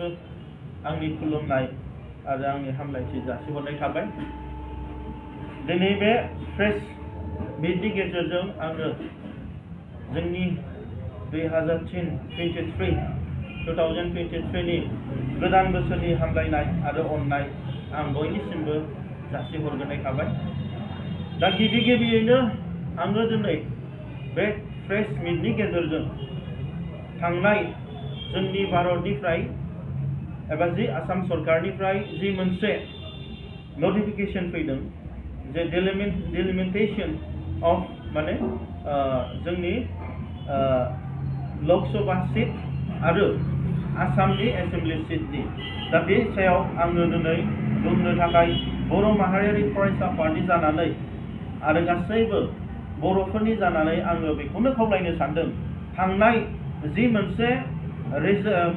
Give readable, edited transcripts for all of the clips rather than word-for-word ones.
नोंथांनिसिमबो आंनि खुलुमनाय आरो आंनि हामलायथि जासिहरनाय थाबाय। दिनै बे प्रेस मिटनि गेजेरजों आङो जोंनि 2023 नि गोदान बोसोरनि हामलायनाय आरो अननाय आं बयनिसिमबो जासिहरग्रोनाय थाबाय। दा गिबियैनो आङो दिनै बे प्रेस मिटनि गेजेरजों थांनाय जोंनि भारतनिफ्राय एबा जि आसाम सरकारनिफ्राय जि मोनसे नटिफिकेशन फैदों जे डेलिमिटेशन अफ माने जोंनि लकसभा सीट आरो आसामनि एसेम्बलि सीटनि दा बे सायाव आङो दिनै बुंनो थाखाय बर' माहारियारि फरायसा आफादनि जानानै आरो गासैबो बर'फोरनि जानानै आङो बेखौनो खावलायनो सानदों। थांनाय जि मोनसे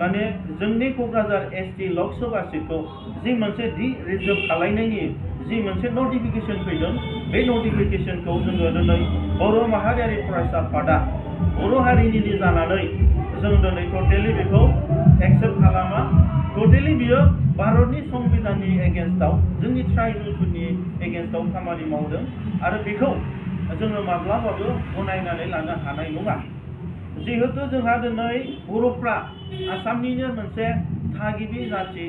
माने जोंनि क'क्राझार ST लकसभा सीटखौ जि मोनसे रिजार्व खालायनायनि जि मोनसे नटिफिकेशन फैदों बे नटिफिकेशनखौ जोङो दिनै बर' माहारियारि फरायसा आफादा बर' हारिनि जानानै जों दिनै टटेलि बेखौ एक्सेप्ट खालामा। टटेलि बियो भारतनि संबिधाननि एगेन्स्टआव जोंनि ट्राइबेलफोरनि एगेन्स्टआव खामानि मावदों आरो बेखौ जोङो माब्लाबाबो गनायनानै लानो हानाय नङा। जिहेतु जोंहा दिनै बर'फ्रा आसामनिनो मोनसे थागिबि जाथि,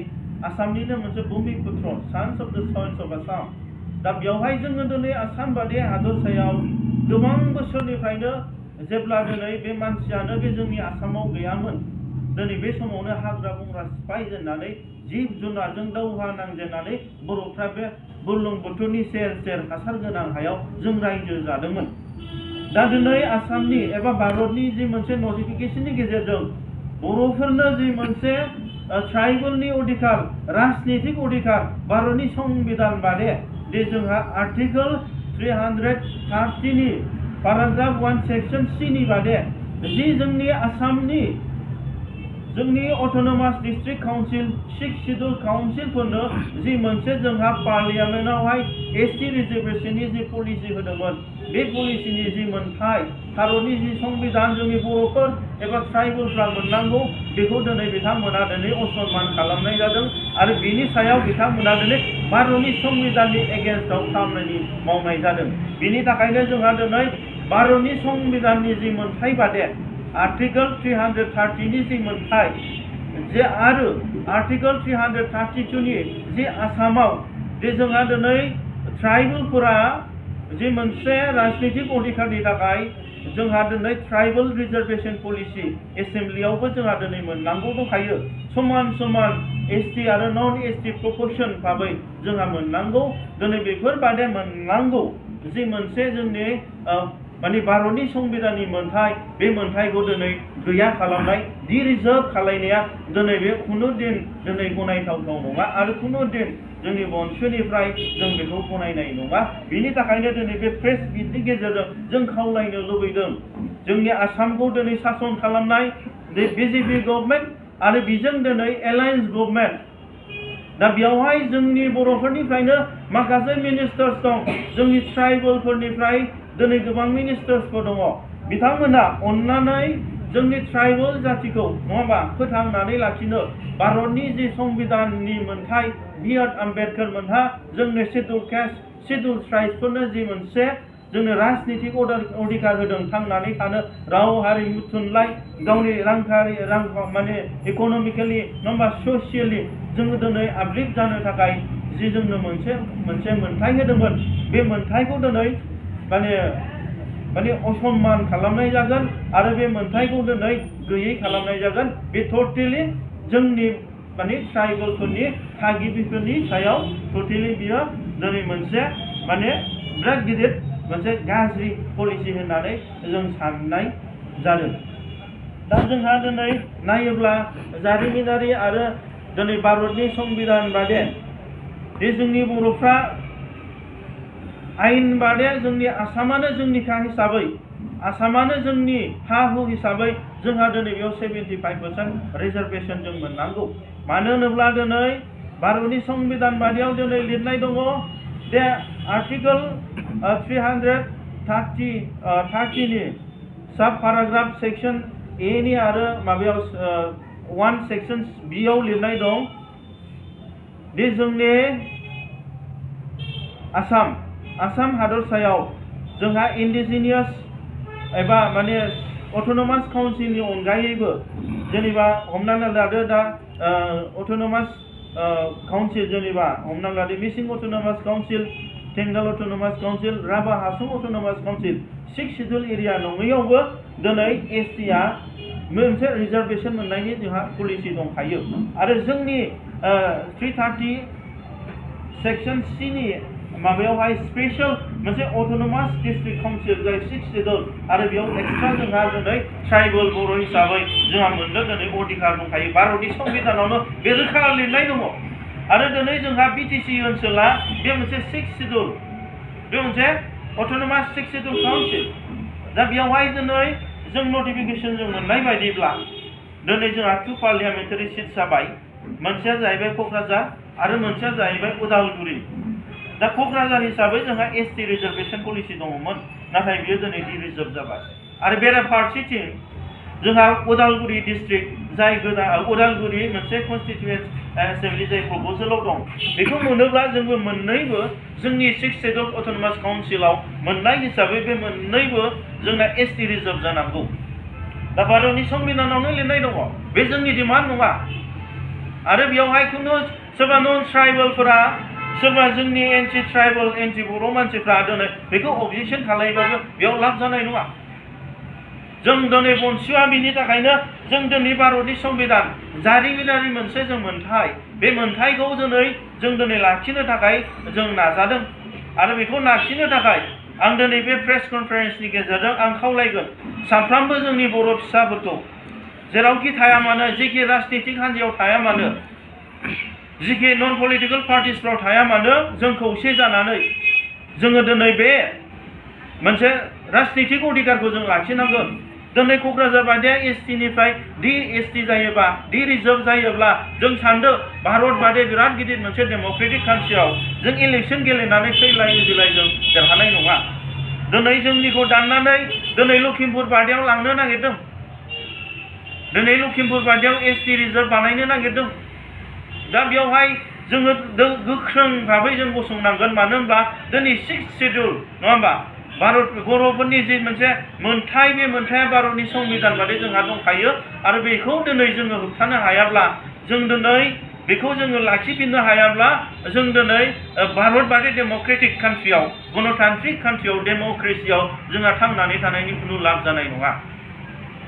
आसामनिनो मोनसे भुमिपुत्र, सन्स अफ द सइल्स अफ आसाम। दा बेवहाय जोङो दिनै आसाम बादि हादरसायाव गोबां बोसोरनिफ्रायनो जेब्ला दिनै बे मानसियानो बे जोंनि आसामाव गैयामोन, दिनै बे समावनो हाग्रा बंग्रा सिफायजेननानै जिब जुनारजों दावहा नांजेननानै बर'फ्रा बे बुरलुंबुथुरनि सेर सेर हासार गोनां हायाव जों रायजो जादोंमोन। दा दिनै आसामनि एबा भारतनि जि मोनसे नटिफिकेशननि गेजेरजों बर'फोरनो जि मोनसे ट्राइबेलनि अधिकार, राजनितिक अधिकार भारतनि संबिधान बादे दे जोंहा आर्टिकल 330 नि पैराग्राफ 1 सेक्शन C नि बादे जि जोंनि आसामनि जोंनि अट'नमास डिस्ट्रिक्ट काउन्सिल 6 शिड्युल काउन्सिलफोरनो जि मोनसे जोंहा पार्लियामेन्टआवहाय ST रिजर्वेशननि जि पलिसि होदोंमोन बे पलिसिनि जि मोनथाय भारतनि जि संबिधान जोंनि बर'फोर एबा ट्राइबेलफ्रा मोननांगौ बेखौ दिनै बिथांमोना दिनै असनमान खालामनाय जादों आरो बेनि सायाव बिथांमोना दिनै भारतनि संबिधाननि एगेन्स्टआव खामानि मावनाय जादों। बेनि थाखायनो जोंहा दिनै भारतनि संबिधाननि जि मोनथाय बादे आर्टिकल 330 नि जि मोनथाय जे आरो आर्टिकल 332 नि जि आसामाव जे जोंहा दिनै ट्राइबेलफोरा जि मोनसे राजनितिक अधिकारनि थाखाय जोंहा दिनै ट्राइबेल रिजार्वेशन पलिसि एसेम्बलियावबो जोंहा दिनै मोननांगौ दंखायो। समान समान ST आरो नन ST प्रपोर्शन भाबै जोंहा मोननांगौ। दिनै बेफोर बादे मोननांगौ जि मोनसे जोंनि माने भारतनि संबिधाननि मोनथाय बे मोनथायखौ दिनै गैया खालामनाय, रिजार्व खालायनाया दिनै बे खुनु दिन दिनै गनायथावथाव नङा आरो खुनु दिन जोंनि बन्सुनिफ्राय जों बेखौ गनायनाय नङा। बिनि थाखायनो दिनै बे प्रेस मिटनि गेजेरजों जों खावलायनो लुबैदों जोंनि आसामखौ दिनै सासन खालामनाय BJP गभर्नमेन्ट आरो बेजों दिनै एलायन्स गभर्नमेन्ट। दा बेवहाय जोंनि बर'फोरनिफ्रायनो माखासे मिनिस्टार्स दं, जोंनि ट्राइबेलफोरनिफ्राय दिनै गोबां मिनिस्टार्सफोर दङ। बिथांमोना अन्नानै जोंनि ट्राइबेल जातिखौ नङाबा फोथांनानै लाखिनो भारतनि जि संबिधाननि मोनथाय B.R. आम्बेडकर मोनहा जोंनो शिड्युल कास्ट, शिड्युल ट्राइब्सफोरनो जि मोनसे जोंनो राजनितिक अधिकार होदों थांनानै थानो, राव हारिमु थुनलाइ गावनि रां माने इक'नमिकेलि नङाबा ससियेलि जोङो दिनै आपग्रेड जानो थाखाय जि जोंनो मोनसे मोनथाय होदोंमोन बे मोनथायखौ दिनै माने असनमान खालामनाय जागोन आरो बे मोनथायखौ दिनै गैयै खालामनाय जागोन। बे टटेलि जोंनि माने ट्राइबेलफोरनि थागिबिफोरनि सायाव टटेलि बियो दिनै मोनसे माने बिराद गिदिर मोनसे गाज्रि पलिसि होननानै जों साननाय जादों। दा जोंहा दिनै नायोब्ला जारिमिनारि आरो दिनै भारतनि संबिधान बादे बे जोंनि बर'फ्रा आयेन बादे जोंनि आसामानो जोंनिखा हिसाबै, आसामानो जोंनि हा हु हिसाबै जोंहा दिनै बेयाव 75% रिजार्वेशन जों मोननांगौ। मानो होनोब्ला दिनै भारतनि संबिधान बादियाव दिनै लिरनाय दङ जे आर्टिकल 330 नि सब पेराग्राफ सेक्शन A नि आरो माबायाव 1 सेक्शन बियाव लिरनाय दं दि जोंनि आसाम हादरसायाव जोंहा इन्डिजिनियास एबा माने अट'नमास काउन्सिलनि अनगायैबो जेनेबा हमनानै लादो दा अट'नमास काउन्सिल जेनेबा हमना लादो मिसिं अट'नमास काउन्सिल टेंगाल अट'नमास काउन्सिल राभा हासं अट'नमास काउन्सिल 6 शिड्युल एरिया नङैयावबो दिनै एसटिआ मोनसे रिजार्भेसन मोननायनि जोंहा पलिसि दंखायो आरो जोंनि 330 सेक्शन C नि माबायावहाय स्पेशल मोनसे अट'नमास डिस्ट्रिक्ट काउन्सिल जाय 6 शिड्युल आरो बेयाव एक्सट्रा जोंहा दिनै ट्राइबेल बर' हिसाबै जोंहा मोननो दिनै अधिकार दंखायो भारतनि संबिधानावनो बे रोखा लिरनाय दङ आरो दिनै जोंहा BTC ओनसोला बे मोनसे 6 शिड्युल बे मोनसे अट'नमास 6 शिड्युल काउन्सिल दा बेयावहाय दिनै जों नटिफिकेशन जों मोननाय बायदिब्ला दिनै जोंहा 2 पार्लियामेन्टारि सिट जाबाय मोनसेया जाहैबाय क'क्राझार आरो मोनसेया जाहैबाय उदालगुरि दा क'क्राझार हिसाबै जोंहा ST रिजार्भेसन पलिसि दङमोन नाथाय बियो दिनै डिरिजार्भ जाबाय आरो बेराफारसेथिं जोंहा उदालगुरि डिस्ट्रिक्ट जाय गोदान उदालगुरि मोनसे कन्स्टिटिउयेन्ट एसेम्बलि जाय प्रप'जेलाव दं बेखौ मोनोब्ला जोंबो मोननैबो जोंनि 6 शिड्युल अट'नमास काउन्सिलाव मोननाय हिसाबै बे मोननैबो जोंना ST रिजार्भ जानांगौ दा भारतनि संबिधानावनो लिरनाय दङ बे जोंनि डिमान्ड नङा आरो बेयावहाय खुनु सोरबा नन ट्राइबेलफोरा सोरबा जोंनि एन्टि ट्राइबेल एन्टि बर' मानसिफ्रा दिनै बेखौ अबजेक्सन खालामोबाबो बेयाव लाब जानाय नङा जों दिनै बनसुआ बिनि थाखायनो जों दिनै भारतनि संबिधान जारिमिनारि मोनसे जों मोन्थाय बे मोन्थायखौ जों दिनै लाखिनो थाखाय जों नाजादों आरो बेखौ लाखिनो थाखाय आं दिनै बे प्रेस कनफारेन्सनि गेजेरजों आं खावलायगोन साफ्रोमबो जोंनि बर' फिसाफोरखौ जेरावखि थाया मानो जेखि राजनितिक हान्जायाव थाया मानो जिखि नन पलिटिकेल पार्टिसफ्राव थाया मानो जों खौसे जानानै जोङो दिनै बे मोनसे राजनितिक अधिकारखौ जों लाखिनांगोन दिनै क'क्राझार बायदिया STनिफ्राय DST जायोबा डिरिजार्भ जायोब्ला जों सानदो भारत बादि बिराद गिदिर मोनसे डेम'क्रेटिक कान्ट्रियाव जों इलेक्सन गेलेनानै थैलाय बिलाय जों देरहानाय नङा दिनै जोंनिखौ दाननानै दिनै लखिमपुर बादियाव लांनो नागिरदों दिनै लखिमपुर बादियाव ST रिजार्भ बानायनो नागिरदों दा बेयावहाय जोङो गोख्रों भाबै जों गसंनांगोन मानो होनब्ला दिनै 6 शिड्युल नङा होमबा भारत बर'फोरनि जि मोनसे मोन्थाय बे मोन्थाया भारतनि संबिधान बादि जोंहा दंखायो आरो बेखौ दिनै जोङो होबथानो हायाब्ला जों दिनै बेखौ जोङो लाखिफिननो हायाब्ला जों दिनै भारत बादि डेम'क्रेटिक कान्ट्रियाव गणतान्त्रिक कान्ट्रियाव डेम'क्रेसियाव जोंहा थांनानै थानायनि खुनु लाब जानाय नङा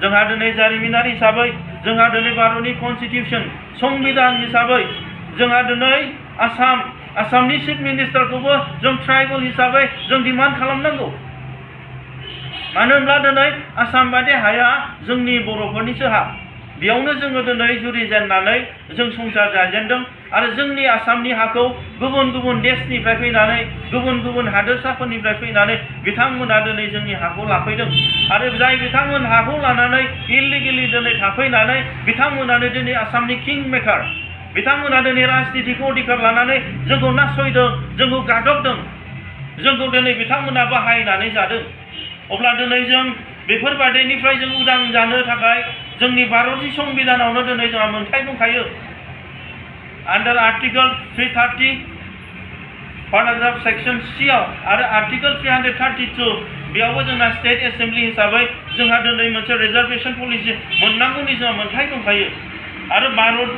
जोंहा दिनै जारिमिनारि हिसाबै जोंहा दिनै भारतनि कनस्टिटिउसन संबिधान हिसाबै जोंहा दिनै आसामनि चिफ मिनिस्टारखौबो जों ट्राइबेल हिसाबै जों डिमान्ड खालामनांगौ मानो होनब्ला दिनै आसाम बादि हाया जोंनि बर'फोरनिसो हा बेयावनो जोङो दिनै जुरिजेननानै जों संसार जाजेनदों आरो जोंनि आसामनि हाखौ गुबुन गुबुन देशनिफ्राय फैनानै गुबुन गुबुन हादोरसाफोरनिफ्राय फैनानै बिथांमोना दिनै जोंनि हाखौ लाफैदों आरो जाय बिथांमोन हाखौ लानानै इलिगेलि दिनै थाफैनानै बिथांमोनानो दिनै आसामनि किं मेकार बिथांमोना दिनै राजनितिक अधिकार लानानै जोंखौ नासयदों जोंखौ गादबदों जोंखौ दिनै बिथांमोना बाहायनानै जादों अब्ला दिनै जों बेफोरबादिनिफ्राय जों उदां जानो थाखाय जोंनि भारतनि संबिधानावनो दिनै जोंहा मोन्थाय दंखायो आन्डार आर्टिकल 330 पेराग्राफ सेक्शन C आव आरो आर्टिकल 332 बेयावबो जोंना स्टेट एसेम्बलि हिसाबै जोंहा दिनै मोनसे रिजार्भेसन पलिसि मोननांगौनि जोंहा मोन्थाय दंखायो आरो भारत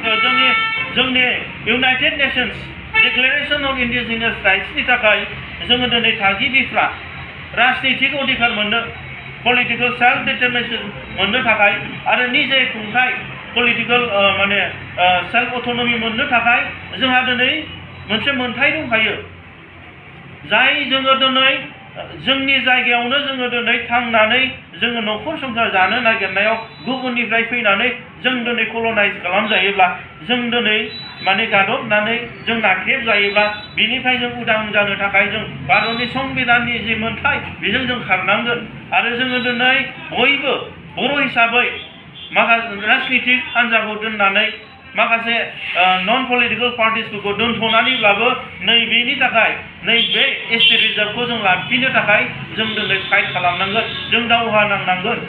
जोंनि united nations declaration of indigenous राइट्सनि थाखाय जोङो दिनै थागिबिफ्रा राजनितिक अधिकार मोननो पलिटिकल सेल्फ डिटरमिनेशन मोननो थाखाय आरो निजे खुंथाय पलिटिकल माने सेल्फ अट'नमि मोननो थाखाय जोंहा दिनै मोनसे मोन्थाय दंखायो जाय जोङो दिनै जोंनि जायगायावनो जोङो दिनै थांनानै जोङो न'खर संसार जानो नागिरनायाव गुबुननिफ्राय फैनानै जों दिनै कलनाइज खालामजायोब्ला जों दिनै माने गादबनानै जों नाख्रेब जायोब्ला बिनिफ्राय जों उदां जानो थाखाय जों भारतनि संबिधाननि जि मोन्थाय बेजों जों खारनांगोन आरो जोङो दिनै बयबो बर' हिसाबै माखासे राजनितिक हान्जाखौ दोननानै माखासे नन पलिटिकल पार्टिसफोरखौ दोनथ'नानैब्लाबो नैबेनि थाखाय नैबे ST रिजार्भखौ जों लाफिननो थाखाय जों दिनै फाइट खालामनांगोन जों दावहा नांनांगोन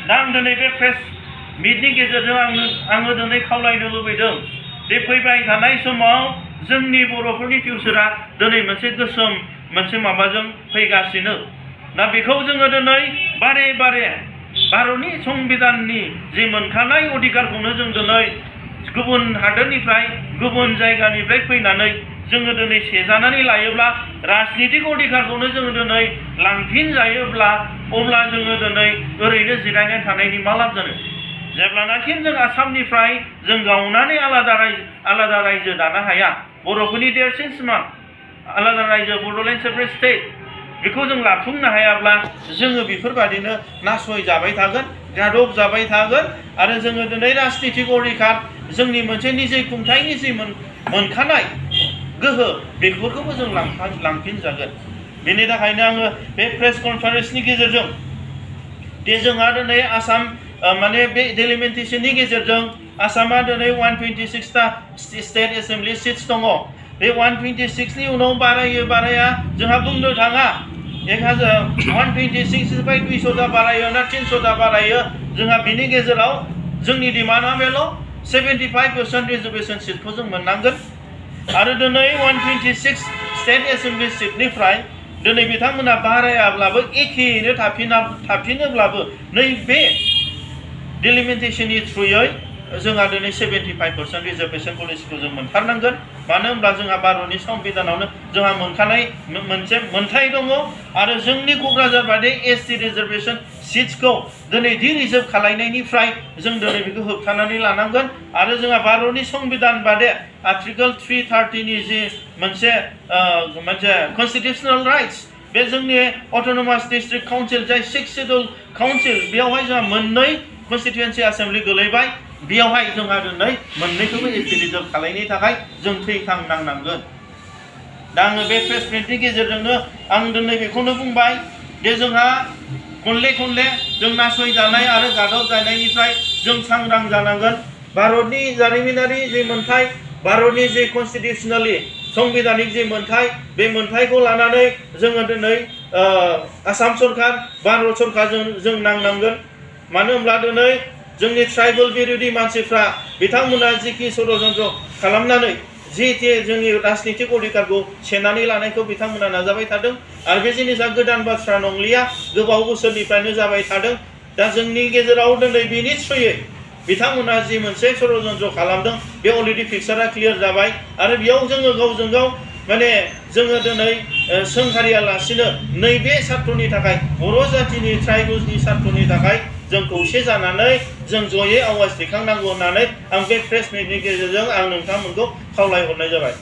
दा आं दिनै बे प्रेस मिटनि गेजेरजों आङो दिनै खावलायनो लुबैदों दि फैबाय थानाय समाव जोंनि बर'फोरनि फिउचारा दिनै मोनसे गोसोम मोनसे माबाजों फैगासिनो दा बेखौ जोङो दिनै बारे बारे भारतनि संबिधाननि जि मोनखानाय अधिकारखौनो जों दिनै गुबुन हादोरनिफ्राय गुबुन जायगानिफ्राय फैनानै जोङो दिनै सेजानानै लायोब्ला राजनितिक अधिकारखौनो जोङो दिनै लांफिनजायोब्ला अब्ला जोङो दिनै ओरैनो जिरायनानै थानायनि मा लाब जानो जेब्लानाखि जों आसामनिफ्राय जों गावनानै आलादा रायजो दानो हाया बर'फोरनि देरसिन सिमां आलादा रायजो बड'लेण्ड सेपारेट स्टेट बेखौ जों लाफुंनो हायाब्ला जोङो बेफोरबादिनो नासयजाबाय थागोन गादब जाबाय थागोन आरो जोङो दिनै राजनितिक अधिकार जोंनि मोनसे निजे खुंथायनि जि मोनखानाय गोहो बेफोरखौबो जों लांफिनजागोन बेनि थाखायनो आङो बे प्रेस कनफारेन्सनि गेजेरजों दे जोंहा दिनै आसाम माने बे डेलिमिटेशननि गेजेरजों आसामा दिनै 126टा स्टेट एसेम्बलि सिट्स दङ बे 126नि उनाव बाराया जोंहा बुंनो थाङा 126निफ्राय 200टा बारायो ना 300टा बारायो जोंहा बिनि गेजेराव जोंनि डिमान्डआ बेल' 75% रिजर्वेशन सिटखौ जों मोननांगोन आरो दिनै 126 स्टेट एसेम्बलि सिटनिफ्राय दिनै बिथांमोना बारायाब्लाबो एखेयैनो थाफिनोब्लाबो नैबे डेलिमिटेशननि थ्रुयै जोंहा दिनै 75% रिजर्वेशन पलिसिखौ जों मोनथारनांगोन मानो होनब्ला जोंहा भारतनि संबिधानावनो जोंहा मोनखानाय मोनसे मोनथाय दङ आरो जोंनि क'क्राझार बादि ST रिजर्वेशन सिट्सखौ दिनै रिजार्भ खालायनायनिफ्राय जों दिनै बेखौ होबथानानै लानांगोन आरो जोंहा भारतनि संबिधान बादि आर्टिकल 330नि जि मोनसे कन्स्टिटिउसनेल राइट्स बे जोंनि अट'नमास डिस्ट्रिक्ट काउन्सिल जाय 6 शेड्युल काउन्सिल बेयावहाय जोंहा मोननै कन्स्टिटुएन्सि एसेम्बलि गोलैबाय बेयावहाय जोंहा दिनै मोननैखौबो ST रिजार्भ खालायनो थाखाय जों थैखांनांनांगोन दा आङो बे प्रेस मिटनि गेजेरजोंनो आं दिनै बेखौनो बुंबाय दे जोंहा खनले जों नासयजानाय आरो गादब जानायनिफ्राय जों सांग्रां जानांगोन भारतनि जारिमिनारि जि मोनथाय भारतनि जि कन्स्टिटिउसनेलि संबिधानिक जि मोनथाय बे मोनथायखौ लानानै जोङो दिनै आसाम सरकार भारत सरकारजों जों नांनांगोन मानो होनब्ला दिनै जोंनि ट्राइबेल बिरोधी मानसिफ्रा बिथांमोना जिखि षड्यन्त्र खालामनानै जिहेतु जोंनि राजनितिक अधिकारखौ सेनानै लानायखौ बिथांमोना नाजाबाय थादों आरो बे जिनिसा गोदान बाथ्रा नंलिया गोबाव बोसोरनिफ्रायनो जाबाय थादों दा जोंनि गेजेराव दिनै बेनि थ्रुयै बिथांमोना जि मोनसे षड्यन्त्र खालामदों बे अलरेडि पिक्सारा क्लियार जाबाय आरो बेयाव जोङो गावजों गाव माने जोङो दिनै सोंखारियालासिनो नैबे सात्रनि थाखाय बर' जातिनि ट्राइबेल्सनि सात्रनि थाखाय जों खौसे जानानै जों जयै आवाज दैखांनांगौ होननानै आं बे प्रेस मिटनि गेजेरजों आं नोंथांमोनखौ खावलायहरनाय जाबाय।